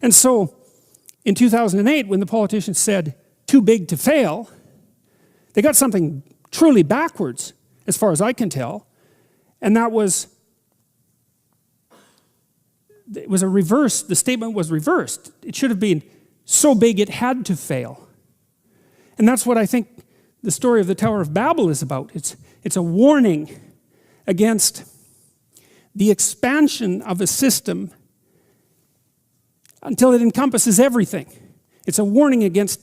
And so in 2008, when the politicians said too big to fail, they got something truly backwards, as far as I can tell. And that was, it was a reverse, the statement was reversed. It should have been so big it had to fail. And that's what I think the story of the Tower of Babel is about. It's a warning against the expansion of a system until it encompasses everything. It's a warning against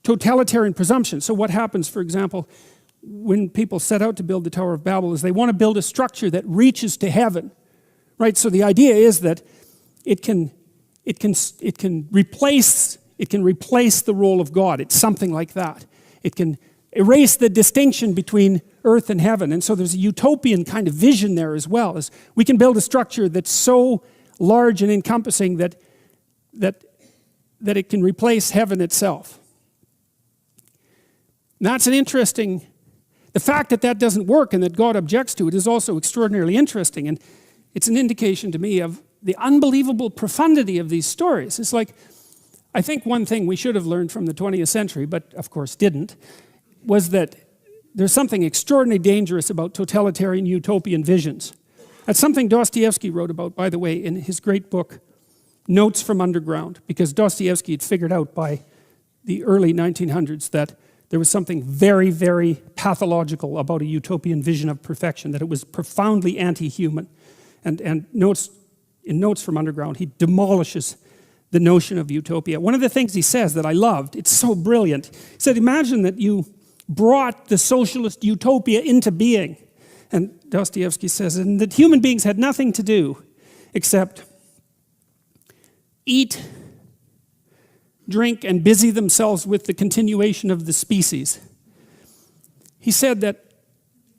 totalitarian presumption. So what happens, for example, when people set out to build the Tower of Babel is they want to build a structure that reaches to heaven, right? So the idea is that it can replace the role of God. It's something like that. It can erase the distinction between earth and heaven. And so there's a utopian kind of vision there as well, as we can build a structure that's so large and encompassing that it can replace heaven itself. And that's an interesting, the fact that that doesn't work and that God objects to it is also extraordinarily interesting. And it's an indication to me of the unbelievable profundity of these stories. It's like, I think one thing we should have learned from the 20th century, but of course didn't, was that there's something extraordinarily dangerous about totalitarian utopian visions. That's something Dostoevsky wrote about, by the way, in his great book, Notes from Underground, because Dostoevsky had figured out by the early 1900s that there was something very, very pathological about a utopian vision of perfection, that it was profoundly anti-human. And in Notes from Underground, he demolishes the notion of utopia. One of the things he says that I loved, it's so brilliant. He said, imagine that you brought the socialist utopia into being. And Dostoevsky says, and that human beings had nothing to do except eat, drink, and busy themselves with the continuation of the species. He said that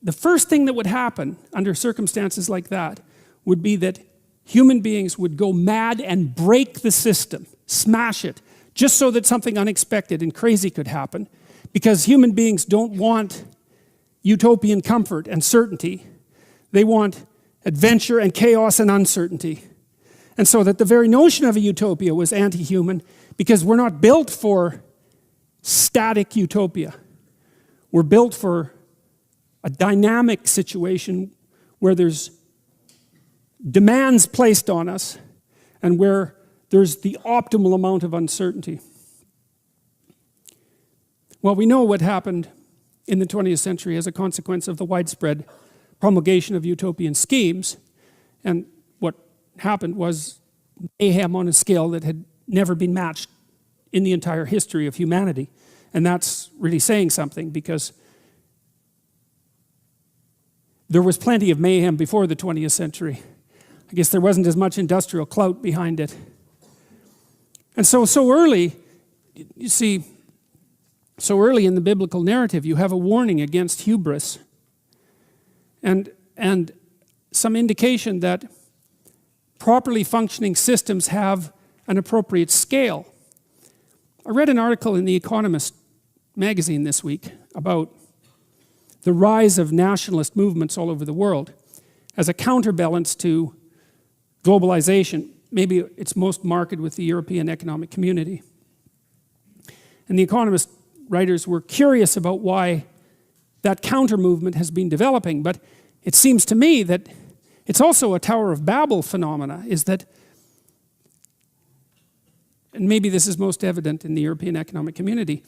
the first thing that would happen under circumstances like that would be that human beings would go mad and break the system, smash it, just so that something unexpected and crazy could happen, because human beings don't want utopian comfort and certainty. They want adventure and chaos and uncertainty. And so that the very notion of a utopia was anti-human, because we're not built for static utopia. We're built for a dynamic situation where there's demands placed on us and where there's the optimal amount of uncertainty. Well, we know what happened in the 20th century as a consequence of the widespread promulgation of utopian schemes. And what happened was mayhem on a scale that had never been matched in the entire history of humanity. And that's really saying something, because there was plenty of mayhem before the 20th century. I guess there wasn't as much industrial clout behind it. And so early, you see, so early in the biblical narrative, you have a warning against hubris and some indication that properly functioning systems have an appropriate scale. I read an article in The Economist magazine this week about the rise of nationalist movements all over the world as a counterbalance to globalization. Maybe it's most marked with the European Economic Community. And The Economist writers were curious about why that counter movement has been developing, but it seems to me that it's also a Tower of Babel phenomena, is that, and maybe this is most evident in the European Economic Community,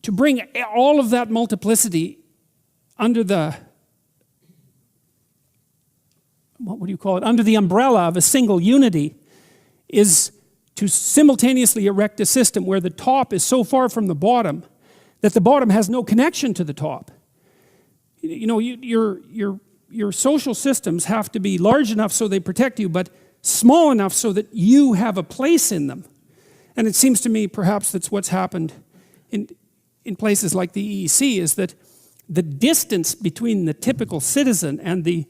to bring all of that multiplicity under the, what would you call it, under the umbrella of a single unity, is to simultaneously erect a system where the top is so far from the bottom that the bottom has no connection to the top. You know, your social systems have to be large enough so they protect you, but small enough so that you have a place in them. And it seems to me perhaps that's what's happened in places like the EEC, is that the distance between the typical citizen and the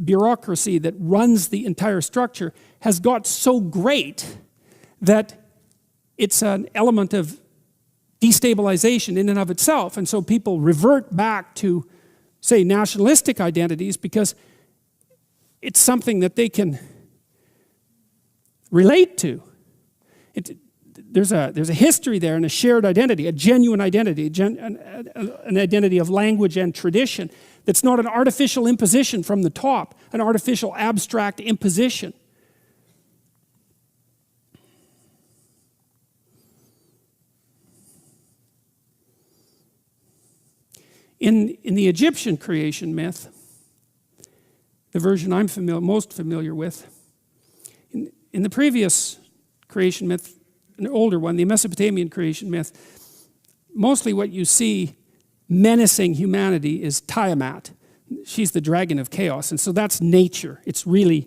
bureaucracy that runs the entire structure has got so great that it's an element of destabilization in and of itself. And so people revert back to, say, nationalistic identities because it's something that they can relate to. There's a history there and a shared identity, a genuine identity, an identity of language and tradition that's not an artificial imposition from the top, an artificial abstract imposition. In the Egyptian creation myth, the version I'm most familiar with, in the previous creation myth, an older one, the Mesopotamian creation myth, mostly what you see menacing humanity is Tiamat. She's the dragon of chaos, and so that's nature. It's really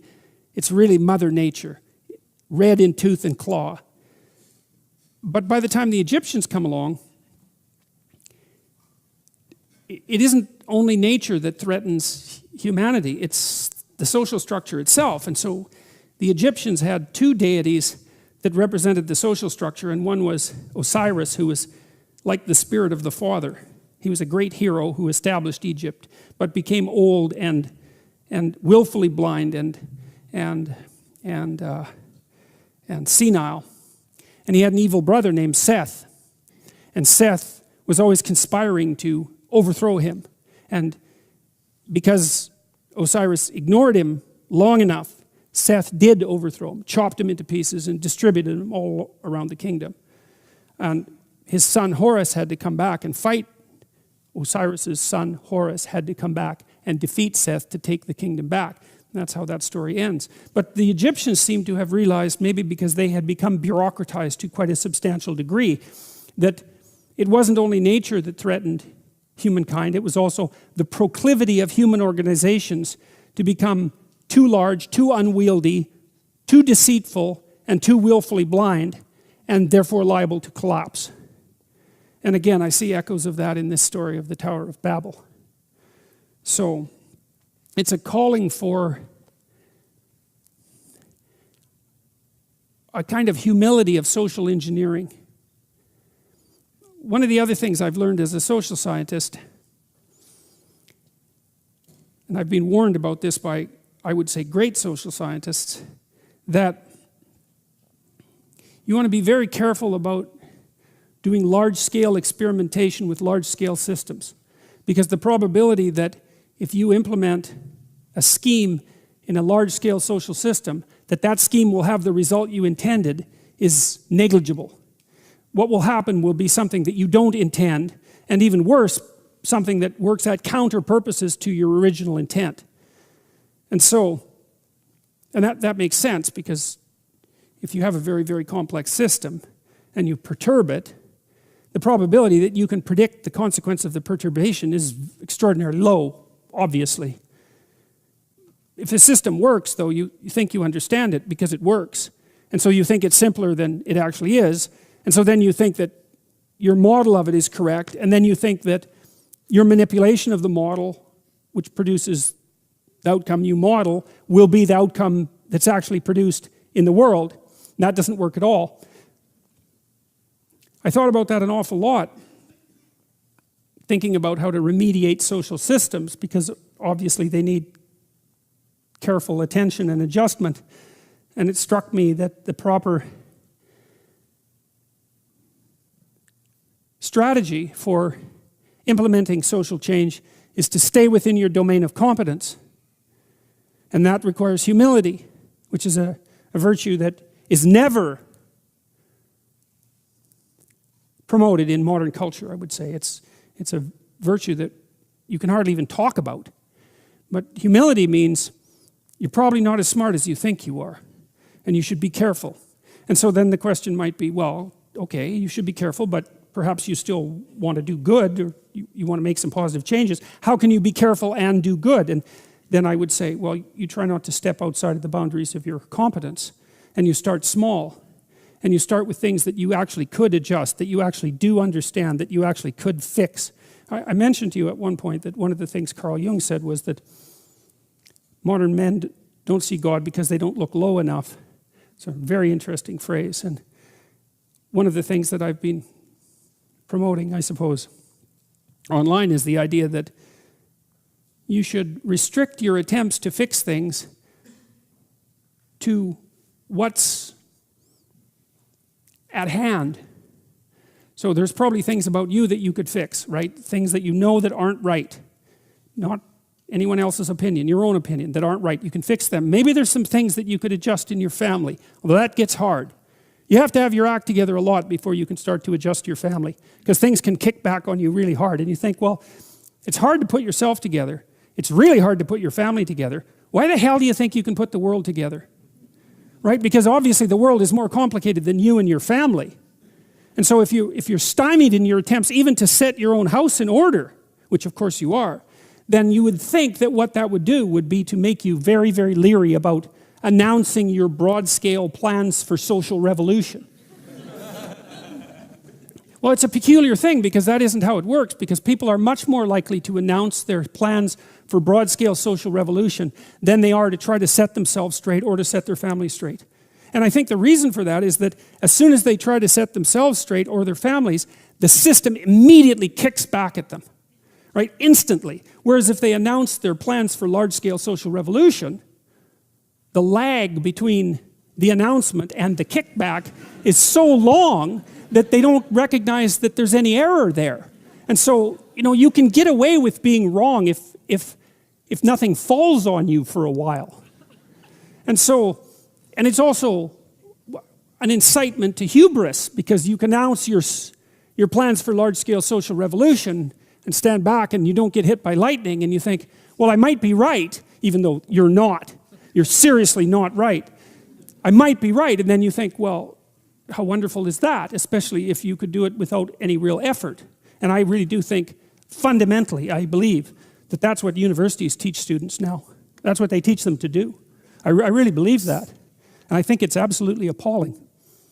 Mother Nature, red in tooth and claw. But by the time the Egyptians come along, it isn't only nature that threatens humanity, it's the social structure itself. And so the Egyptians had two deities that represented the social structure, and one was Osiris, who was like the spirit of the father. He was a great hero who established Egypt, but became old and willfully blind and senile. And he had an evil brother named Seth, and Seth was always conspiring to overthrow him. And because Osiris ignored him long enough, Seth did overthrow him, chopped him into pieces and distributed him all around the kingdom. And his son Horus had to come back and fight. Osiris's son Horus had to come back and defeat Seth to take the kingdom back. And that's how that story ends. But the Egyptians seem to have realized, maybe because they had become bureaucratized to quite a substantial degree, that it wasn't only nature that threatened humankind, it was also the proclivity of human organizations to become too large, too unwieldy, too deceitful, and too willfully blind, and therefore liable to collapse. And again, I see echoes of that in this story of the Tower of Babel. So it's a calling for a kind of humility of social engineering. One of the other things I've learned as a social scientist, and I've been warned about this by, I would say, great social scientists, that you want to be very careful about doing large-scale experimentation with large-scale systems, because the probability that if you implement a scheme in a large-scale social system, that scheme will have the result you intended is negligible. What will happen will be something that you don't intend, and even worse, something that works at counter purposes to your original intent. And so, and that makes sense, because if you have a very, very complex system and you perturb it, the probability that you can predict the consequence of the perturbation is extraordinarily low, obviously. If a system works, though, you think you understand it because it works. And so you think it's simpler than it actually is. And so then you think that your model of it is correct, and then you think that your manipulation of the model, which produces the outcome you model, will be the outcome that's actually produced in the world. And that doesn't work at all. I thought about that an awful lot, thinking about how to remediate social systems, because obviously they need careful attention and adjustment. And it struck me that the proper strategy for implementing social change is to stay within your domain of competence. And that requires humility, which is a virtue that is never promoted in modern culture, I would say. It's a virtue that you can hardly even talk about. But humility means you're probably not as smart as you think you are, and you should be careful. And so then the question might be, well, okay, you should be careful, but perhaps you still want to do good, or you want to make some positive changes. How can you be careful and do good? And then I would say, well, you try not to step outside of the boundaries of your competence, and you start small, and you start with things that you actually could adjust, that you actually do understand, that you actually could fix. I mentioned to you at one point that one of the things Carl Jung said was that modern men don't see God because they don't look low enough. It's a very interesting phrase, and one of the things that I've been promoting, I suppose, online is the idea that you should restrict your attempts to fix things to what's at hand. So there's probably things about you that you could fix, right? Things that you know that aren't right. Not anyone else's opinion, your own opinion, that aren't right. You can fix them. Maybe there's some things that you could adjust in your family, although that gets hard. You have to have your act together a lot before you can start to adjust your family, because things can kick back on you really hard. And you think, well, it's hard to put yourself together. It's really hard to put your family together. Why the hell do you think you can put the world together? Right? Because obviously the world is more complicated than you and your family. And so if you're stymied in your attempts even to set your own house in order, which of course you are, then you would think that what that would do would be to make you very, very leery about announcing your broad-scale plans for social revolution. Well, it's a peculiar thing, because that isn't how it works, because people are much more likely to announce their plans for broad-scale social revolution than they are to try to set themselves straight or to set their family straight. And I think the reason for that is that as soon as they try to set themselves straight or their families, the system immediately kicks back at them, right? Instantly. Whereas if they announce their plans for large-scale social revolution, the lag between the announcement and the kickback is so long that they don't recognize that there's any error there. And so, you can get away with being wrong if nothing falls on you for a while. And it's also an incitement to hubris, because you can announce your plans for large-scale social revolution and stand back and you don't get hit by lightning, and you think, well, I might be right, even though you're not. You're seriously not right. I might be right, and then you think, well, how wonderful is that, especially if you could do it without any real effort. And I really do think, fundamentally, I believe that that's what universities teach students now. That's what they teach them to do. I really believe that. And I think it's absolutely appalling.